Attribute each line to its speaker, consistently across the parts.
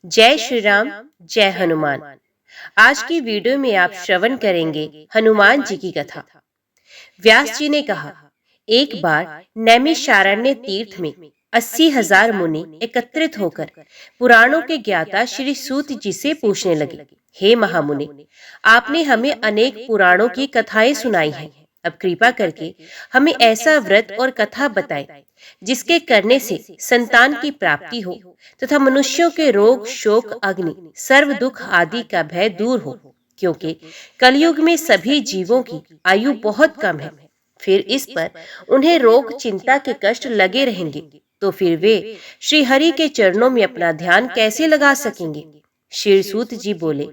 Speaker 1: जय श्री राम, जय हनुमान। आज की वीडियो में आप श्रवण करेंगे हनुमान जी की कथा। व्यास जी ने कहा, एक बार नैमिषारण्य तीर्थ में 80,000 मुनि एकत्रित होकर पुराणों के ज्ञाता श्री सूत जी से पूछने लगे, हे महामुनि, आपने हमें अनेक पुराणों की कथाएं सुनाई हैं। अब कृपा करके हमें ऐसा व्रत और कथा बताएं जिसके करने से संतान की प्राप्ति हो तथा मनुष्यों के रोग शोक अग्नि सर्व दुख आदि का भय दूर हो, क्योंकि कलयुग में सभी जीवों की आयु बहुत कम है। फिर इस पर उन्हें रोग चिंता के कष्ट लगे रहेंगे, तो फिर वे श्री हरि के चरणों में अपना ध्यान कैसे लगा सकेंगे। श्री सूत जी बोले,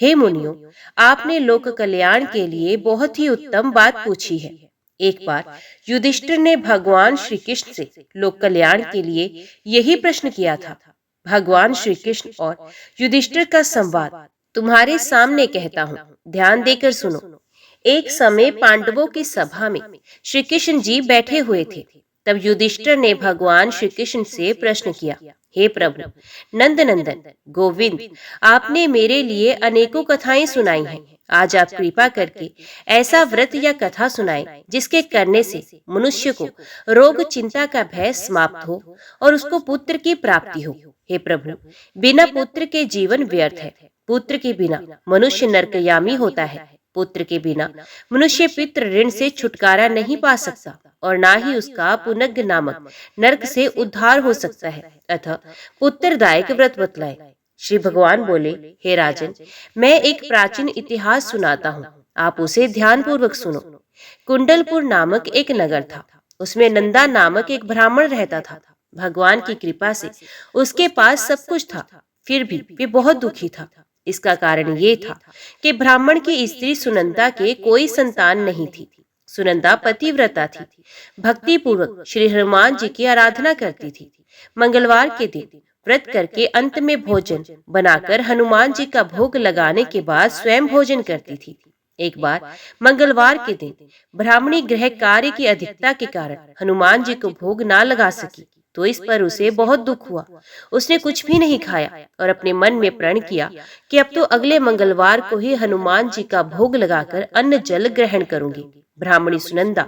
Speaker 1: हे मुनियों, आपने लोक कल्याण के लिए बहुत ही उत्तम बात पूछी है। एक बार युधिष्ठिर ने भगवान श्री कृष्ण से लोक कल्याण के लिए यही प्रश्न किया था। भगवान श्री कृष्ण और युधिष्ठिर का संवाद तुम्हारे सामने कहता हूँ, ध्यान देकर सुनो। एक समय पांडवों की सभा में श्री कृष्ण जी बैठे हुए थे। तब युधिष्ठिर ने भगवान श्री कृष्ण से प्रश्न किया, हे प्रभु नंद नंदन गोविंद, आपने मेरे लिए अनेकों कथाएं सुनाई हैं। आज आप कृपा करके ऐसा व्रत या कथा सुनाएं जिसके करने से मनुष्य को रोग चिंता का भय समाप्त हो और उसको पुत्र की प्राप्ति हो। हे प्रभु, बिना पुत्र के जीवन व्यर्थ है। पुत्र के बिना मनुष्य नरकयामी होता है। पुत्र के बिना मनुष्य पितृ ऋण से छुटकारा नहीं पा सकता और ना ही उसका पुनग नामक नरक से उद्धार हो सकता है। अतः पुत्रदायक व्रत बतलाए। श्री भगवान बोले, हे राजन, मैं एक प्राचीन इतिहास सुनाता हूँ, आप उसे ध्यान पूर्वक सुनो। कुंडलपुर नामक एक नगर था। उसमें नंदा नामक एक ब्राह्मण रहता था। भगवान की कृपा से उसके पास सब कुछ था, फिर भी वे बहुत दुखी था। इसका कारण ये था कि ब्राह्मण की स्त्री सुनंदा के कोई संतान नहीं थी। सुनंदा पतिव्रता थी, भक्ति पूर्वक श्री हनुमान जी की आराधना करती थी। मंगलवार के दिन व्रत करके अंत में भोजन बनाकर हनुमान जी का भोग लगाने के बाद स्वयं भोजन करती थी। एक बार मंगलवार के दिन ब्राह्मणी गृह कार्य की अधिकता के कारण हनुमान जी को भोग ना लगा सकी, तो इस पर उसे बहुत दुख हुआ। उसने कुछ भी नहीं खाया और अपने मन में प्रण किया कि अब तो अगले मंगलवार को ही हनुमान जी का भोग लगाकर अन्न जल ग्रहण करूंगी। ब्राह्मणी सुनंदा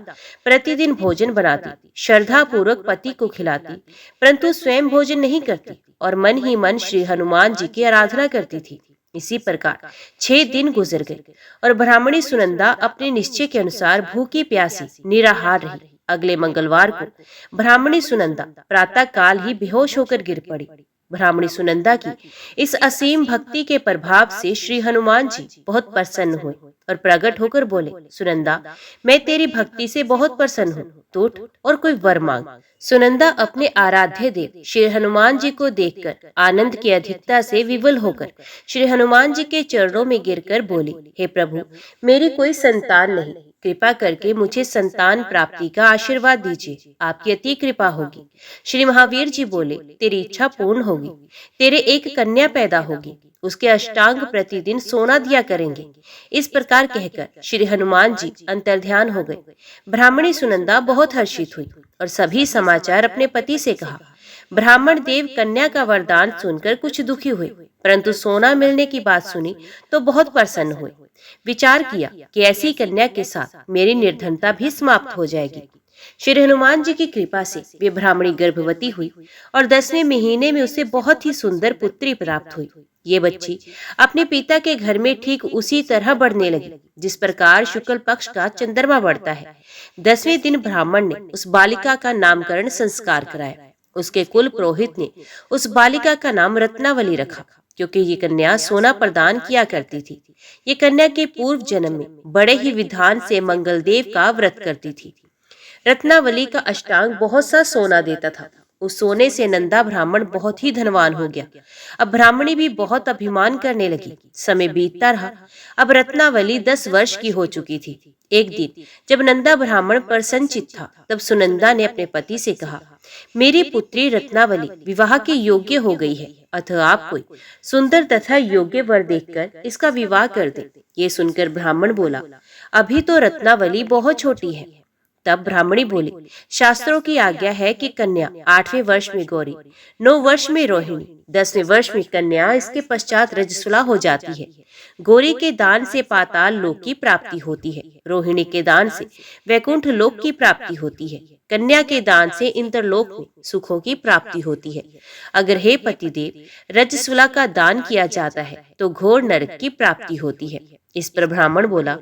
Speaker 1: प्रतिदिन भोजन बनाती, श्रद्धा पूर्वक पति को खिलाती, परंतु स्वयं भोजन नहीं करती और मन ही मन श्री हनुमान जी की आराधना करती थी। इसी प्रकार 6 दिन गुजर गए और ब्राह्मणी सुनंदा अपने निश्चय के अनुसार भूखी प्यासी निराहार रही। अगले मंगलवार को ब्राह्मणी सुनंदा प्रातः काल ही बेहोश होकर गिर पड़ी। ब्राह्मणी सुनंदा की इस असीम भक्ति के प्रभाव से श्री हनुमान जी बहुत प्रसन्न हुए और प्रकट होकर बोले, सुनंदा, मैं तेरी भक्ति से बहुत प्रसन्न हूँ, तो उठ और कोई वर मांग। सुनंदा अपने आराध्य देव श्री हनुमान जी को देखकर आनंद की अधिकता से विवल होकर श्री हनुमान जी के चरणों में गिरकर बोली, हे प्रभु, मेरी कोई संतान नहीं, कृपा करके मुझे संतान प्राप्ति का आशीर्वाद दीजिए, आपकी अति कृपा होगी। श्री महावीर जी बोले, तेरी इच्छा पूर्ण होगी, तेरे एक कन्या पैदा होगी, उसके अष्टांग प्रतिदिन सोना दिया करेंगे। इस प्रकार कहकर श्री हनुमान जी अंतर्ध्यान हो गए। ब्राह्मणी सुनंदा बहुत हर्षित हुई और सभी समाचार अपने पति से कहा। ब्राह्मण देव कन्या का वरदान सुनकर कुछ दुखी हुए, परंतु सोना मिलने की बात सुनी तो बहुत प्रसन्न हुए। विचार किया कि ऐसी कन्या के साथ मेरी निर्धनता भी समाप्त हो जाएगी। श्री हनुमान जी की कृपा से वे ब्राह्मणी गर्भवती हुई और 10वें महीने में उसे बहुत ही सुंदर पुत्री प्राप्त हुई। ये बच्ची अपने पिता के घर में ठीक उसी तरह बढ़ने लगी जिस प्रकार शुक्ल पक्ष का चंद्रमा बढ़ता है। 10वें दिन ब्राह्मण ने उस बालिका का नामकरण संस्कार कराया। उसके कुल पुरोहित ने उस बालिका का नाम रत्नावली रखा, क्योंकि ये कन्या सोना प्रदान किया करती थी। ये कन्या के पूर्व जन्म में बड़े ही विधान से मंगलदेव का व्रत करती थी। रत्नावली का अष्टांग बहुत सा सोना देता था। उस सोने से नंदा ब्राह्मण बहुत ही धनवान हो गया। अब ब्राह्मणी भी बहुत अभिमान करने लगी। समय बीतता रहा। अब रत्नावली 10 वर्ष की हो चुकी थी। एक दिन जब नंदा ब्राह्मण प्रसन्नचित था, तब सुनंदा ने अपने पति से कहा, मेरी पुत्री रत्नावली विवाह के योग्य हो गई है, अतः आप कोई सुंदर तथा योग्य वर देखकर इसका विवाह कर दे। ये सुनकर ब्राह्मण बोला, अभी तो रत्नावली बहुत छोटी है, तब ब्राह्मणी बोली, शास्त्रों की आज्ञा है कि कन्या 8वें वर्ष में गौरी, 9 वर्ष में रोहिणी, 10वें वर्ष में कन्या, इसके पश्चात रजस्वला हो जाती है। गौरी के दान से पाताल लोक की प्राप्ति होती है, रोहिणी के दान से वैकुंठ लोक की प्राप्ति होती है, कन्या के दान से इंद्रलोक में सुखों की प्राप्ति होती है। अगर हे पतिदेव रजस्वला का दान किया जाता है तो घोर नरक की प्राप्ति होती है। इस पर ब्राह्मण बोला,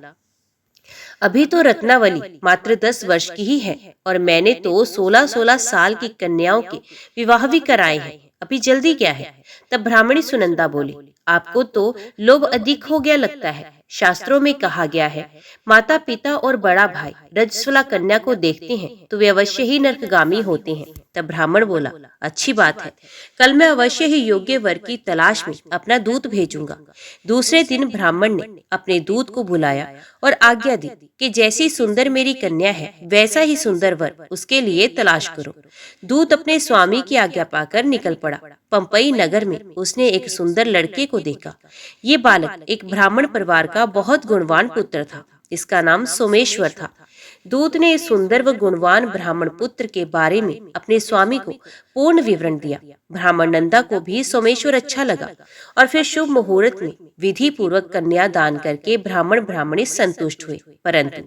Speaker 1: अभी तो रत्नावली मात्र 10 वर्ष की ही है और मैंने तो 16-16 साल की कन्याओं के विवाह भी कराए हैं, अभी जल्दी क्या है। तब ब्राह्मणी सुनंदा बोली, आपको तो लोभ अधिक हो गया लगता है। शास्त्रों में कहा गया है, माता पिता और बड़ा भाई रजस्वला कन्या को देखते हैं तो वे अवश्य ही नरकगामी होते हैं। तब ब्राह्मण बोला, अच्छी बात है, कल मैं अवश्य ही योग्य वर की तलाश में अपना दूत भेजूंगा। दूसरे दिन ब्राह्मण ने अपने दूत को बुलाया और आज्ञा दी कि जैसी सुंदर मेरी कन्या है वैसा ही सुंदर वर उसके लिए तलाश करो। दूत अपने स्वामी की आज्ञा पाकर निकल पड़ा। पंपई नगर में उसने एक सुंदर लड़के को देखा। ये बालक एक ब्राह्मण परिवार का बहुत गुणवान पुत्र था। इसका नाम सोमेश्वर था। दूत ने इस सुंदर व गुणवान ब्राह्मण पुत्र के बारे में अपने स्वामी को पूर्ण विवरण दिया। ब्राह्मण नंदा को भी सोमेश्वर अच्छा लगा और फिर शुभ मुहूर्त में विधि पूर्वक कन्या दान करके ब्राह्मण ब्राह्मणी संतुष्ट हुए। परंतु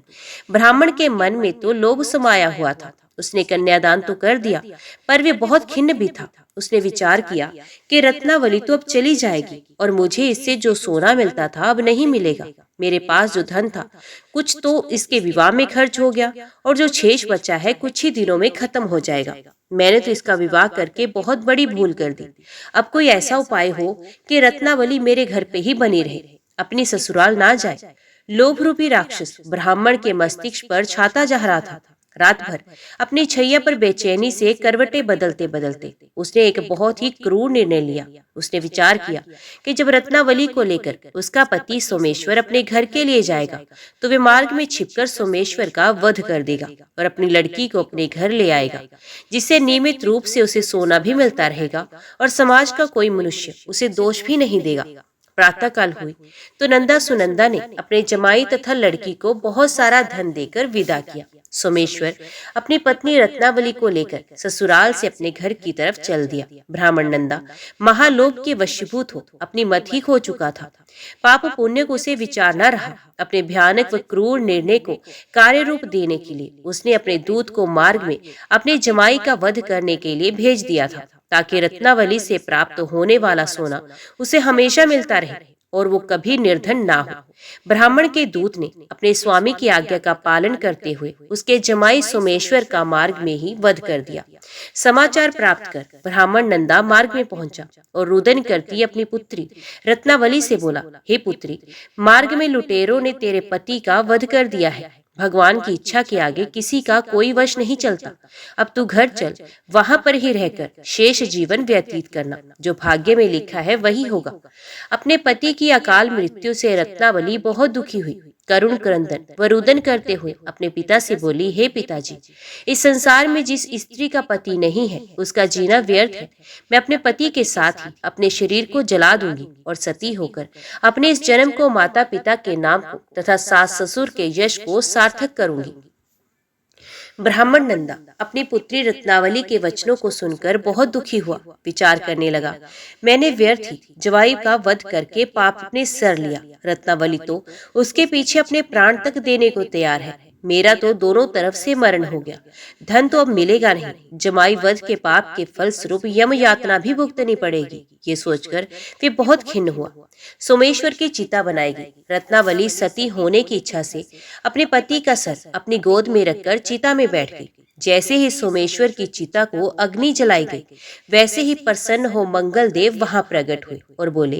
Speaker 1: ब्राह्मण के मन में तो लोभ समाया हुआ था। उसने कन्यादान तो कर दिया पर वे बहुत खिन्न भी था। उसने विचार किया कि रत्नावली तो अब चली जाएगी और मुझे इससे जो सोना मिलता था अब नहीं मिलेगा। मेरे पास जो धन था कुछ तो इसके विवाह में खर्च हो गया और जो शेष बचा है कुछ ही दिनों में खत्म हो जाएगा। मैंने तो इसका विवाह करके बहुत बड़ी भूल कर दी। अब कोई ऐसा उपाय हो कि रत्नावली मेरे घर पे ही बनी रहे, अपनी ससुराल ना जाए। लोभ रूपी राक्षस ब्राह्मण के मस्तिष्क पर छाता जा रहा था। रात भर अपनी छैया पर बेचैनी से करवटें बदलते बदलते उसने एक बहुत ही क्रूर निर्णय लिया। उसने विचार किया कि जब रत्नावली को लेकर उसका पति सोमेश्वर अपने घर के लिए जाएगा तो वे मार्ग में छिपकर सोमेश्वर का वध कर देगा और अपनी लड़की को अपने घर ले आएगा, जिससे नियमित रूप से उसे सोना भी मिलता रहेगा और समाज का कोई मनुष्य उसे दोष भी नहीं देगा। प्रातः काल हुई तो नंदा सुनंदा ने अपने जमाई तथा लड़की को बहुत सारा धन देकर विदा किया। सोमेश्वर अपनी पत्नी रत्नावली को लेकर ससुराल से अपने घर की तरफ चल दिया। ब्राह्मण नंदा महालोभ के वशीभूत हो अपनी मत ही खो चुका था। पाप पुण्य को उसे विचार न रहा। अपने भयानक व क्रूर निर्णय को कार्य रूप देने के लिए उसने अपने दूत को मार्ग में अपने जमाई का वध करने के लिए भेज दिया था, ताकि रत्नावली से प्राप्त होने वाला सोना उसे हमेशा मिलता रहे और वो कभी निर्धन ना हो। ब्राह्मण के दूत ने अपने स्वामी की आज्ञा का पालन करते हुए उसके जमाई सोमेश्वर का मार्ग में ही वध कर दिया। समाचार प्राप्त कर ब्राह्मण नंदा मार्ग में पहुंचा और रुदन करती अपनी पुत्री रत्नावली से बोला, हे पुत्री, मार्ग में लुटेरों ने तेरे पति का वध कर दिया है। भगवान की इच्छा के आगे किसी का कोई वश नहीं चलता। अब तू घर चल, वहां पर ही रहकर शेष जीवन व्यतीत करना। जो भाग्य में लिखा है वही होगा। अपने पति की अकाल मृत्यु से रत्नावली बहुत दुखी हुई। करुण क्रंदन व रुदन करते हुए अपने पिता से बोली, हे पिताजी, इस संसार में जिस स्त्री का पति नहीं है उसका जीना व्यर्थ है। मैं अपने पति के साथ ही अपने शरीर को जला दूंगी और सती होकर अपने इस जन्म को माता पिता के नाम को तथा सास ससुर के यश को सार्थक करूंगी। ब्राह्मण नंदा अपनी पुत्री रत्नावली के वचनों को सुनकर बहुत दुखी हुआ। विचार करने लगा, मैंने व्यर्थ ही जवाई का वध करके पाप अपने सर लिया। रत्नावली तो उसके पीछे अपने प्राण तक देने को तैयार है। मेरा तो दोनों तरफ से मरण हो गया। धन तो अब मिलेगा नहीं। जमाई वध के पाप के फल स्वरूप यम यातना भी भुगतनी पड़ेगी। ये सोचकर वे बहुत खिन्न हुआ। सोमेश्वर की चिता बनाई गई। रत्नावली सती होने की इच्छा से अपने पति का सर अपनी गोद में रखकर चिता में बैठ गई। जैसे ही सोमेश्वर की चिता को अग्नि जलाई गई, वैसे ही प्रसन्न हो मंगल देव वहां प्रकट हुए और बोले,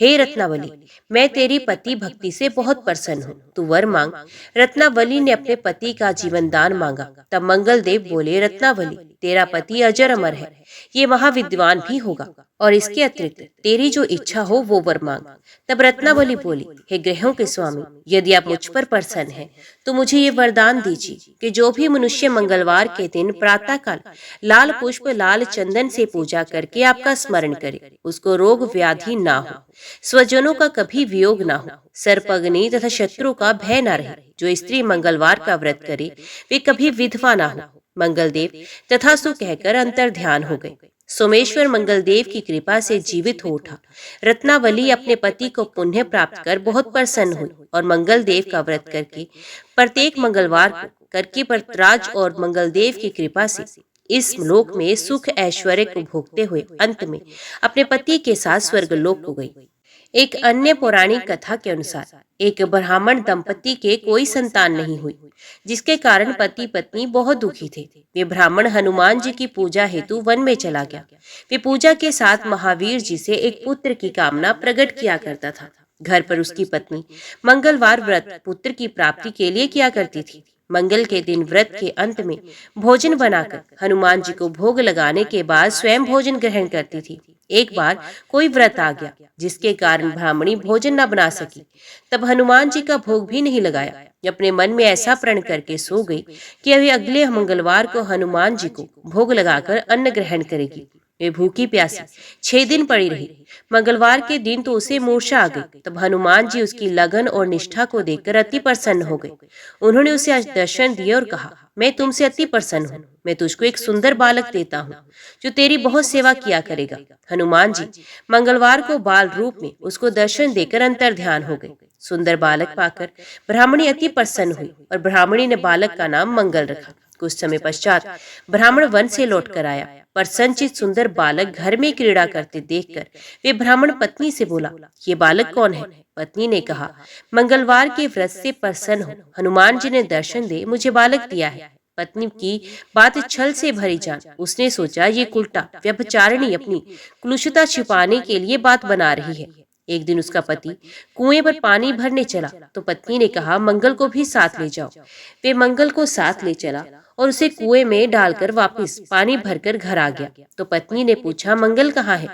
Speaker 1: हे रत्नावली, मैं तेरी पति भक्ति से बहुत प्रसन्न हूँ, तू वर मांग। रत्नावली ने अपने पति का जीवन दान मांगा। तब मंगल देव बोले, रत्नावली, तेरा पति अजर अमर है, ये महाविद्वान भी होगा। और इसके अतिरिक्त तेरी जो इच्छा हो वो वर मांग। तब रत्नावली बोली, हे ग्रहों के स्वामी, यदि आप मुझ पर प्रसन्न हैं तो मुझे ये वरदान दीजिए कि जो भी मनुष्य मंगलवार के दिन प्रातःकाल लाल पुष्प लाल चंदन से पूजा करके आपका स्मरण करे, उसको रोग व्याधि ना हो, स्वजनों का कभी वियोग ना हो, सर्पग्नि तथा शत्रु का भय ना रहे। जो स्त्री मंगलवार का व्रत करे वे कभी विधवा ना हो। मंगलदेव तथास्तु कहकर अंतर ध्यान हो गए। सोमेश्वर मंगलदेव की कृपा से जीवित हो उठा। रत्नावली अपने पति को पुण्य प्राप्त कर बहुत प्रसन्न हुई और मंगलदेव का व्रत करके प्रत्येक मंगलवार को करके परतराज और मंगलदेव की कृपा से इस लोक में सुख ऐश्वर्य को भोगते हुए अंत में अपने पति के साथ स्वर्गलोक को गई। एक अन्य पौराणिक कथा के अनुसार एक ब्राह्मण दंपति के कोई संतान नहीं हुई, जिसके कारण पति पत्नी बहुत दुखी थे। वे ब्राह्मण हनुमान जी की पूजा हेतु वन में चला गया। वे पूजा के साथ महावीर जी से एक पुत्र की कामना प्रकट किया करता था। घर पर उसकी पत्नी मंगलवार व्रत पुत्र की प्राप्ति के लिए किया करती थी। मंगल के दिन व्रत के अंत में भोजन बनाकर हनुमान जी को भोग लगाने के बाद स्वयं भोजन ग्रहण करती थी। एक बार कोई व्रत आ गया जिसके कारण ब्राह्मणी भोजन न बना सकी। तब हनुमान जी का भोग भी नहीं लगाया। अपने मन में ऐसा प्रण करके सो गई कि अभी अगले मंगलवार को हनुमान जी को भोग लगाकर अन्न ग्रहण करेगी। वे भूखी प्यासी 6 दिन पड़ी रही। मंगलवार के दिन तो उसे मूर्छा आ गई। तब हनुमान जी उसकी लगन और निष्ठा को देखकर अति प्रसन्न हो गए। उन्होंने उसे आज दर्शन दिए और कहा, मैं तुमसे अति प्रसन्न हूँ। मैं तुझको एक सुंदर बालक देता हूँ जो तेरी बहुत सेवा किया करेगा। हनुमान जी मंगलवार को बाल रूप में उसको दर्शन देकर अंतर ध्यान हो गए। सुंदर बालक पाकर ब्राह्मणी अति प्रसन्न हुई और ब्राह्मणी ने बालक का नाम मंगल रखा। कुछ समय पश्चात ब्राह्मण वन से लौट कर आया। पर संचित सुंदर बालक घर में क्रीड़ा करते देखकर वे ब्राह्मण पत्नी से बोला, ये बालक कौन है? पत्नी ने कहा, मंगलवार के व्रत से प्रसन्न हो, हनुमान जी ने दर्शन दे मुझे बालक दिया है। पत्नी की बात छल से भरी जान उसने सोचा ये उल्टा व्यभिचारिणी अपनी कुलुषता छिपाने के लिए बात बना रही है। एक दिन उसका पति कुएं पर पानी भरने चला तो पत्नी ने कहा, मंगल को भी साथ ले जाओ। वे मंगल को साथ ले चला और उसे कुएं में डालकर वापस पानी भरकर घर आ गया। तो पत्नी ने पूछा, मंगल कहाँ है?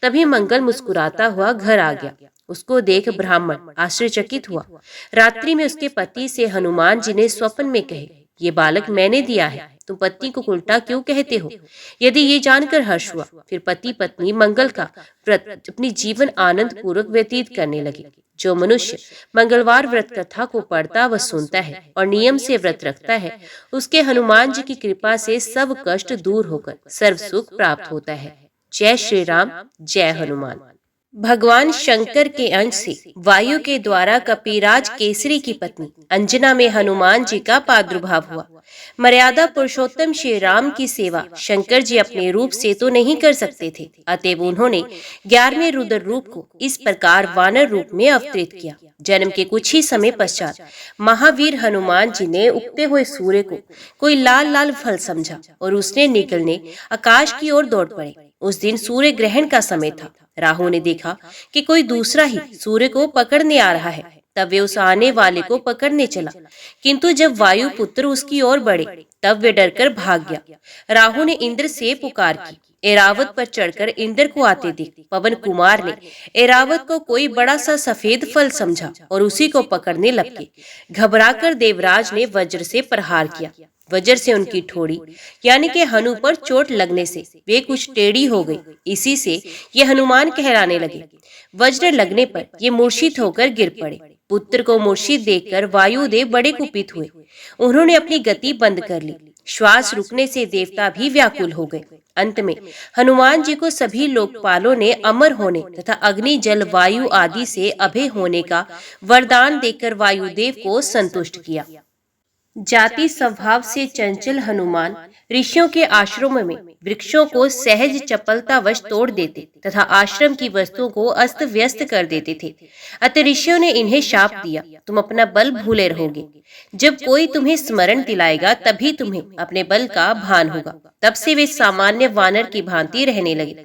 Speaker 1: तभी मंगल मुस्कुराता हुआ घर आ गया। उसको देख ब्राह्मण आश्चर्यचकित हुआ। रात्रि में उसके पति से हनुमान जी ने स्वप्न में कहे, ये बालक मैंने दिया है, तुम पत्नी को उल्टा क्यों कहते हो? यदि ये जानकर हर्ष हुआ। फिर पति पत्नी मंगल का व्रत अपनी जीवन आनंद पूर्वक व्यतीत करने लगे। जो मनुष्य मंगलवार व्रत कथा को पढ़ता व सुनता है और नियम से व्रत रखता है, उसके हनुमान जी की कृपा से सब कष्ट दूर होकर सर्व सुख प्राप्त होता है। जय श्री राम, जय हनुमान। भगवान शंकर के अंश से वायु के द्वारा कपिराज केसरी की पत्नी अंजना में हनुमान जी का प्रादुर्भाव हुआ। मर्यादा पुरुषोत्तम श्री राम की सेवा शंकर जी अपने रूप से तो नहीं कर सकते थे, अतएव उन्होंने 11वें रुद्र रूप को इस प्रकार वानर रूप में अवतरित किया। जन्म के कुछ ही समय पश्चात महावीर हनुमान जी ने उगते हुए सूर्य को कोई लाल लाल फल समझा और उसने निकलने आकाश की ओर दौड़ पड़े। उस दिन सूर्य ग्रहण का समय था। राहु ने देखा कि कोई दूसरा ही सूर्य को पकड़ने आ रहा है। तब वे उस आने वाले को पकड़ने चला, किंतु जब वायु पुत्र उसकी ओर बढ़े तब वे डरकर भाग गया। राहु ने इंद्र से पुकार की। एरावत पर चढ़कर इंद्र को आते देख पवन कुमार ने एरावत को कोई बड़ा सा सफेद फल समझा और उसी को पकड़ने लगे। घबराकर देवराज ने वज्र से प्रहार किया। वज्र से उनकी ठोड़ी यानी कि हनु पर चोट लगने से वे कुछ टेढ़ी हो गई। इसी से ये हनुमान कहलाने लगे। वज्र लगने पर ये मूर्छित होकर गिर पड़े। पुत्र को मूर्छित देखकर वायुदेव बड़े कुपित हुए। उन्होंने अपनी गति बंद कर ली। श्वास रुकने से देवता भी व्याकुल हो गए। अंत में हनुमान जी को सभी लोकपालों ने अमर होने तथा अग्नि जल वायु आदि से अभय होने का वरदान देकर वायुदेव को संतुष्ट किया। जाति स्वभाव से चंचल हनुमान ऋषियों के आश्रम में वृक्षों को सहज चपलतावश तोड़ देते तथा आश्रम की वस्तुओं को अस्त व्यस्त कर देते थे। अतः ऋषियों ने इन्हें शाप दिया, तुम अपना बल भूले रहोगे। जब कोई तुम्हें स्मरण दिलाएगा तभी तुम्हें अपने बल का भान होगा। तब से वे सामान्य वानर की भांति रहने लगे।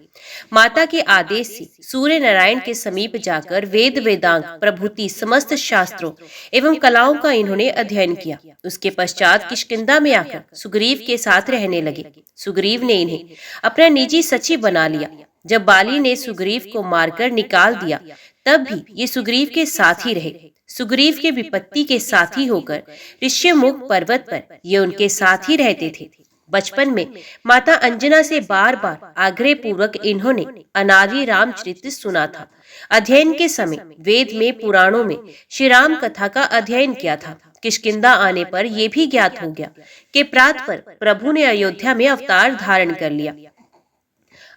Speaker 1: माता के आदेश से सूर्य नारायण के समीप जाकर वेद वेदांग प्रभृति समस्त शास्त्रों एवं कलाओं का इन्होंने अध्ययन किया। उसके पश्चात किष्किंधा में आकर सुग्रीव के साथ रहने लगे। सुग्रीव ने इन्हें अपना निजी सचिव बना लिया। जब बाली ने सुग्रीव को मारकर निकाल दिया तब भी ये सुग्रीव के साथ ही रहे। सुग्रीव के विपत्ति के साथी होकर ऋष्यमुख पर्वत पर ये उनके साथ ही रहते थे। बचपन में माता अंजना से बार बार आग्रह पूर्वक इन्होंने अनादि रामचरित सुना था। अध्ययन के समय वेद में पुराणों में श्री राम कथा का अध्ययन किया था। किष्किंधा आने पर यह भी ज्ञात हो गया कि प्रात पर प्रभु ने अयोध्या में अवतार धारण कर लिया।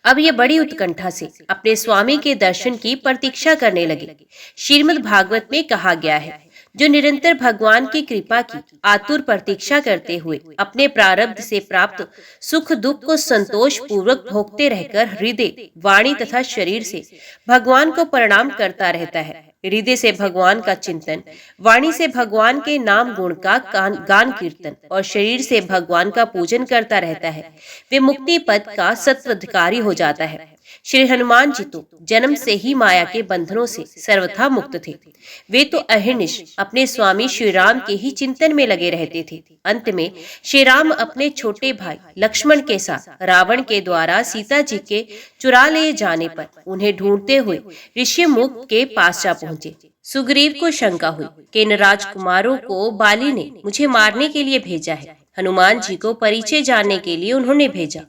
Speaker 1: अब ये बड़ी उत्कंठा से अपने स्वामी के दर्शन की प्रतीक्षा करने लगे। श्रीमद् भागवत में कहा गया है, जो निरंतर भगवान की कृपा की आतुर प्रतीक्षा करते हुए अपने प्रारब्ध से प्राप्त सुख दुख को संतोष पूर्वक भोगते रहकर हृदय, वाणी तथा शरीर से भगवान को प्रणाम करता रहता है। हृदय से भगवान का चिंतन, वाणी से भगवान के नाम गुण का गान कीर्तन और शरीर से भगवान का पूजन करता रहता है, वे मुक्ति पद का सत्वाधिकारी हो जाता है। श्री हनुमान जी तो जन्म से ही माया के बंधनों से सर्वथा मुक्त थे। वे तो अहर्निश अपने स्वामी श्री राम के ही चिंतन में लगे रहते थे। अंत में श्री राम अपने छोटे भाई लक्ष्मण के साथ रावण के द्वारा सीता जी के चुरा ले जाने पर उन्हें ढूंढते हुए ऋष्यमुख के पास जा पहुंचे। सुग्रीव को शंका हुई कि इन राजकुमारों को बाली ने मुझे मारने के लिए भेजा है। हनुमान जी को परिचय जानने के लिए उन्होंने भेजा।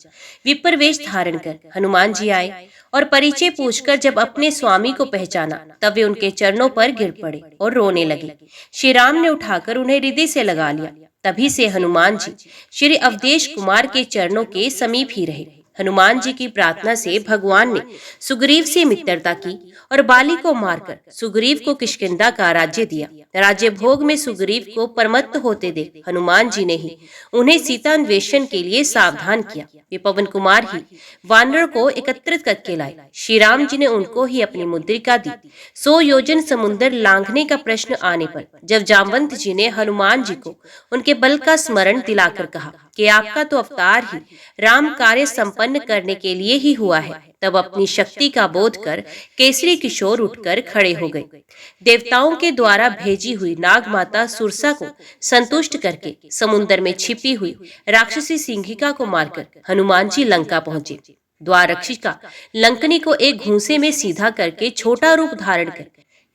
Speaker 1: विप्र वेश धारण कर हनुमान जी आए और परिचय पूछकर जब अपने स्वामी को पहचाना तब वे उनके चरणों पर गिर पड़े और रोने लगे। श्री राम ने उठाकर उन्हें हृदय से लगा लिया। तभी से हनुमान जी श्री अवधेश कुमार के चरणों के समीप ही रहे। हनुमान जी की प्रार्थना से भगवान ने सुग्रीव से मित्रता की और बाली को मारकर सुग्रीव को किष्किंधा का राज्य दिया। राज्य भोग में सुग्रीव को परमत्त होते देख हनुमान जी ने ही उन्हें सीता अन्वेषण के लिए सावधान किया। वे पवन कुमार ही वानर को एकत्रित करके लाए। श्री राम जी ने उनको ही अपनी मुद्रिका दी। 100 योजन समुद्र लांघने का प्रश्न आने पर जब जामवंत जी ने हनुमान जी को उनके बल का स्मरण दिलाकर कहा कि आपका तो अवतार ही राम कार्य संपन्न करने के लिए ही हुआ है, तब अपनी शक्ति का बोध कर केसरी किशोर उठकर खड़े हो गए। देवताओं के द्वारा भेजी हुई नाग माता सुरसा को संतुष्ट करके समुद्र में छिपी हुई राक्षसी सिंहिका को मारकर हनुमान जी लंका पहुंचे। द्वाररक्षिका लंकनी को एक घूंसे में सीधा करके छोटा रूप धारण कर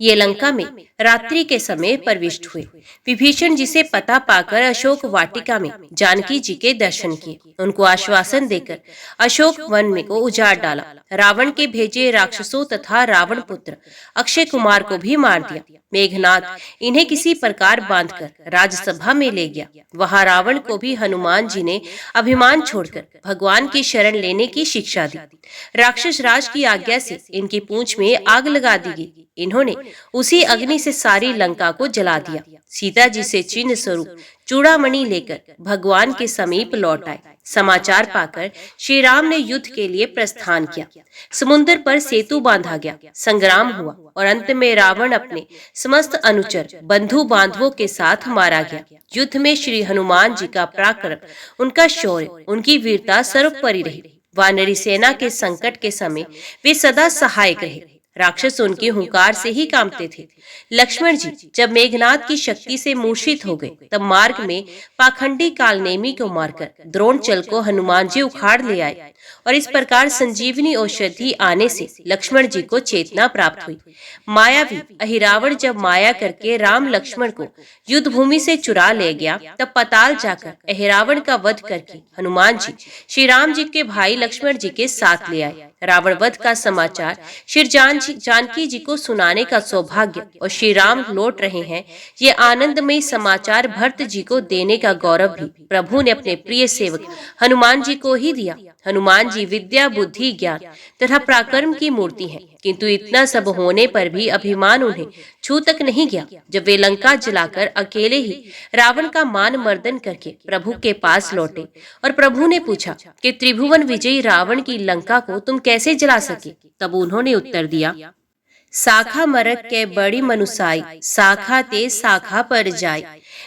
Speaker 1: ये लंका में रात्रि के समय प्रविष्ट हुए। विभीषण जी से पता पाकर अशोक वाटिका में जानकी जी के दर्शन किए। उनको आश्वासन देकर अशोक वन में को उजाड़ डाला। रावण के भेजे राक्षसों तथा रावण पुत्र अक्षय कुमार को भी मार दिया। मेघनाथ इन्हें किसी प्रकार बांधकर राजसभा में ले गया। वहां रावण को भी हनुमान जी ने अभिमान छोड़कर भगवान की शरण लेने की शिक्षा दी। राक्षस राज की आज्ञा से इनकी पूंछ में आग लगा दी गई। इन्होंने उसी अग्नि से सारी लंका को जला दिया। सीता जी से चिन्ह स्वरूप चूड़ामणि लेकर भगवान के समीप लौट आए। समाचार पाकर श्री राम ने युद्ध के लिए प्रस्थान किया। समुद्र पर सेतु बांधा गया। संग्राम हुआ और अंत में रावण अपने समस्त अनुचर बंधु बांधवों के साथ मारा गया। युद्ध में श्री हनुमान जी का पराक्रम, उनका शौर्य, उनकी वीरता सर्वोपरि रही। वानरी सेना के संकट के समय वे सदा सहायक रहे। राक्षस उनकी हुंकार से ही कांपते थे। लक्ष्मण जी जब मेघनाथ की शक्ति से मूर्छित हो गए तब मार्ग में पाखंडी कालनेमी को मारकर द्रोणचल को हनुमान जी उखाड़ ले आए और इस प्रकार संजीवनी औषधि आने से लक्ष्मण जी को चेतना प्राप्त हुई। मायावी अहिरावण जब माया करके राम लक्ष्मण को युद्ध भूमि से चुरा ले गया तब पताल जाकर अहिरावण का वध करके हनुमान जी श्री राम जी के भाई लक्ष्मण जी के साथ ले आए। रावण वध का समाचार श्री जानकी जी को सुनाने का सौभाग्य और श्री राम लौट रहे हैं, ये आनंदमय समाचार भरत जी को देने का गौरव भी प्रभु ने अपने प्रिय सेवक हनुमान जी को ही दिया। हनुमान जी विद्या, बुद्धि, ज्ञान तथा पराक्रम की मूर्ति हैं, किंतु इतना सब होने पर भी अभिमान उन्हें छू तक नहीं गया। जब वे लंका जलाकर अकेले ही रावण का मान मर्दन करके प्रभु के पास लौटे और प्रभु ने पूछा कि त्रिभुवन विजयी रावण की लंका को तुम कैसे जला सके, तब उन्होंने उत्तर दिया, साखा मरक के बड़ी मनुसाई, साखा ते साखा पर जाय,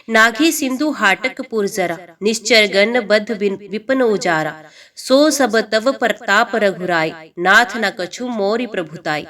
Speaker 1: नाघी सिंधु हाटक पुर जरा, निश्चर गण बद्ध विपन उजारा, सो सब तव प्रताप रघुराई, नाथ न कछु मोरि प्रभुताई।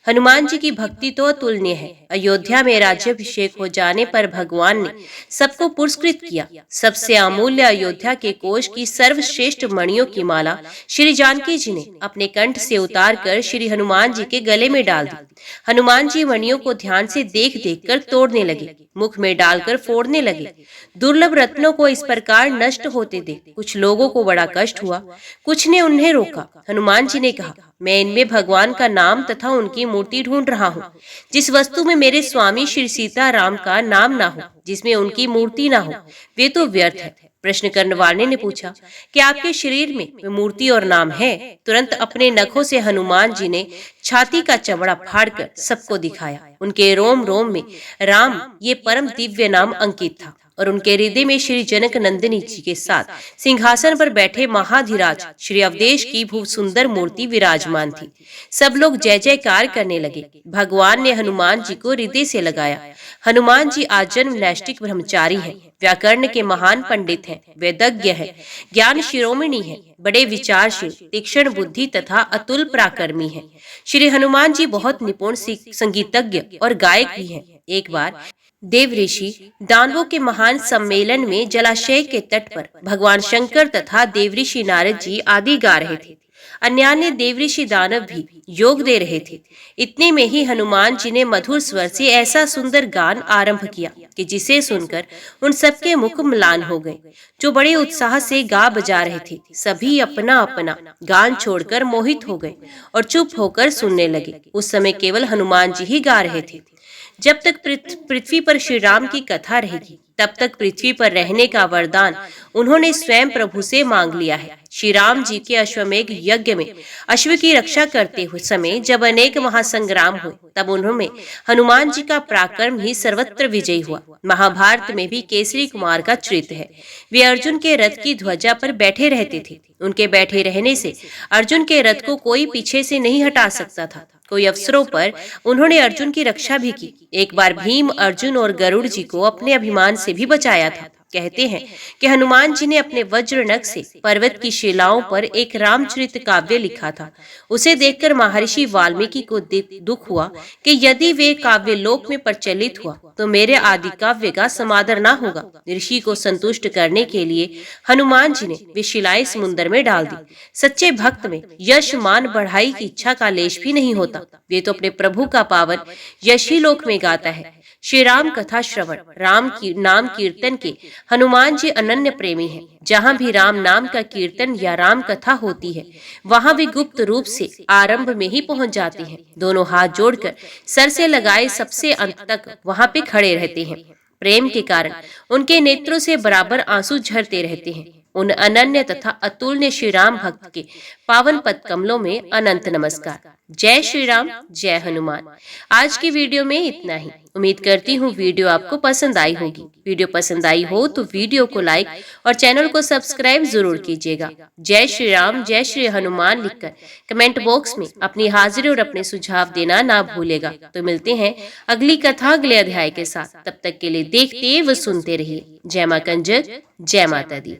Speaker 1: हनुमान जी की भक्ति तो अतुलनीय है। अयोध्या में राज्याभिषेक हो जाने पर भगवान ने सबको पुरस्कृत किया। सबसे अमूल्य अयोध्या के कोष की सर्वश्रेष्ठ मणियों की माला श्री जानकी जी ने अपने कंठ से उतार कर श्री हनुमान जी के गले में डाल दी। हनुमान जी मणियों को ध्यान से देख देख कर तोड़ने लगे, मुख में डालकर फोड़ने लगे। दुर्लभ रत्नों को इस प्रकार नष्ट होते देख कुछ लोगों को बड़ा कष्ट हुआ। कुछ ने उन्हें रोका। हनुमान जी ने कहा, मैं इनमें भगवान का नाम तथा उनकी मूर्ति ढूंढ रहा हूँ। जिस वस्तु में मेरे स्वामी श्री सीताराम का नाम ना हो, जिसमें उनकी मूर्ति ना हो, वे तो व्यर्थ है। प्रश्न करने वाले ने पूछा कि आपके शरीर में मूर्ति और नाम है? तुरंत अपने नखों से हनुमान जी ने छाती का चमड़ा फाड़कर सबको दिखाया। उनके रोम रोम में राम ये परम दिव्य नाम अंकित था और उनके हृदय में श्री जनक नंदिनी जी के साथ सिंहासन पर बैठे महाधिराज श्री अवधेश की भूप सुंदर मूर्ति विराजमान थी। सब लोग जय जयकार करने लगे। भगवान ने हनुमान जी को हृदय से लगाया। हनुमान जी आजन्म नैष्ठिक ब्रह्मचारी हैं, व्याकरण के महान पंडित हैं, वेदज्ञ हैं, ज्ञान शिरोमणि हैं, बड़े विचारशील, तीक्ष्ण बुद्धि तथा अतुल पराक्रमी हैं। श्री हनुमान जी बहुत निपुण संगीतज्ञ और गायक भी हैं। एक बार देव ऋषि दानवों के महान सम्मेलन में जलाशय के तट पर भगवान शंकर तथा देव ऋषि नारद जी आदि गा रहे थे। अन्य देव ऋषि दानव भी योग दे रहे थे। इतने में ही हनुमान जी ने मधुर स्वर से ऐसा सुंदर गान आरंभ किया कि जिसे सुनकर उन सबके मुख म्लान हो गए। जो बड़े उत्साह से गा बजा रहे थे, सभी अपना अपना गान छोड़कर मोहित हो गए और चुप होकर सुनने लगे। उस समय केवल हनुमान जी ही गा रहे थे। जब तक पृथ्वी पर श्री राम की कथा रहेगी, तब तक पृथ्वी पर रहने का वरदान उन्होंने स्वयं प्रभु से मांग लिया है। श्री राम जी के अश्वमेघ यज्ञ में अश्व की रक्षा करते हुए समय जब अनेक महासंग्राम हुए, तब उन्होंने हनुमान जी का पराक्रम ही सर्वत्र विजयी हुआ। महाभारत में भी केसरी कुमार का चरित्र है। वे अर्जुन के रथ की ध्वजा पर बैठे रहते थे। उनके बैठे रहने से अर्जुन के रथ को कोई पीछे से नहीं हटा सकता था। कोई अवसरों पर उन्होंने अर्जुन की रक्षा भी की। एक बार भीम अर्जुन और गरुड़ जी को अपने अभिमान से भी बचाया था। कहते हैं कि हनुमान जी ने अपने वज्र नख से पर्वत की शिलाओं पर एक रामचरित काव्य लिखा था। उसे देखकर महर्षि वाल्मीकि को दुख हुआ कि यदि वे काव्य लोक में प्रचलित हुआ तो मेरे आदि काव्य का समादर न होगा। ऋषि को संतुष्ट करने के लिए हनुमान जी ने वे शिलाएं समुद्र में डाल दी। सच्चे भक्त में यश मान बढ़ाई की इच्छा का लेश भी नहीं होता। वे तो अपने प्रभु का पावन यशी लोक में गाता है। श्री राम कथा श्रवण, राम की नाम कीर्तन के हनुमान जी अनन्य प्रेमी हैं। जहाँ भी राम नाम का कीर्तन या राम कथा होती है, वहाँ वे गुप्त रूप से आरंभ में ही पहुँच जाते हैं। दोनों हाथ जोड़कर सर से लगाए सबसे अंत तक वहाँ पे खड़े रहते हैं। प्रेम के कारण उनके नेत्रों से बराबर आंसू झरते रहते हैं। उन अनन्य तथा अतुल्य श्री राम भक्त के पावन पद कमलों में अनंत नमस्कार। जय श्री राम, जय हनुमान। आज की वीडियो में इतना ही। उम्मीद करती हूँ वीडियो आपको पसंद आई होगी। वीडियो पसंद आई हो तो वीडियो को लाइक और चैनल को सब्सक्राइब जरूर कीजिएगा। जय श्री राम, जय श्री हनुमान लिखकर कमेंट बॉक्स में अपनी हाजिरी और अपने सुझाव देना ना भूलेगा। तो मिलते हैं अगली कथा अगले अध्याय के साथ। तब तक के लिए देखते व सुनते रहिए। जय मां कंजक, जय माता दी।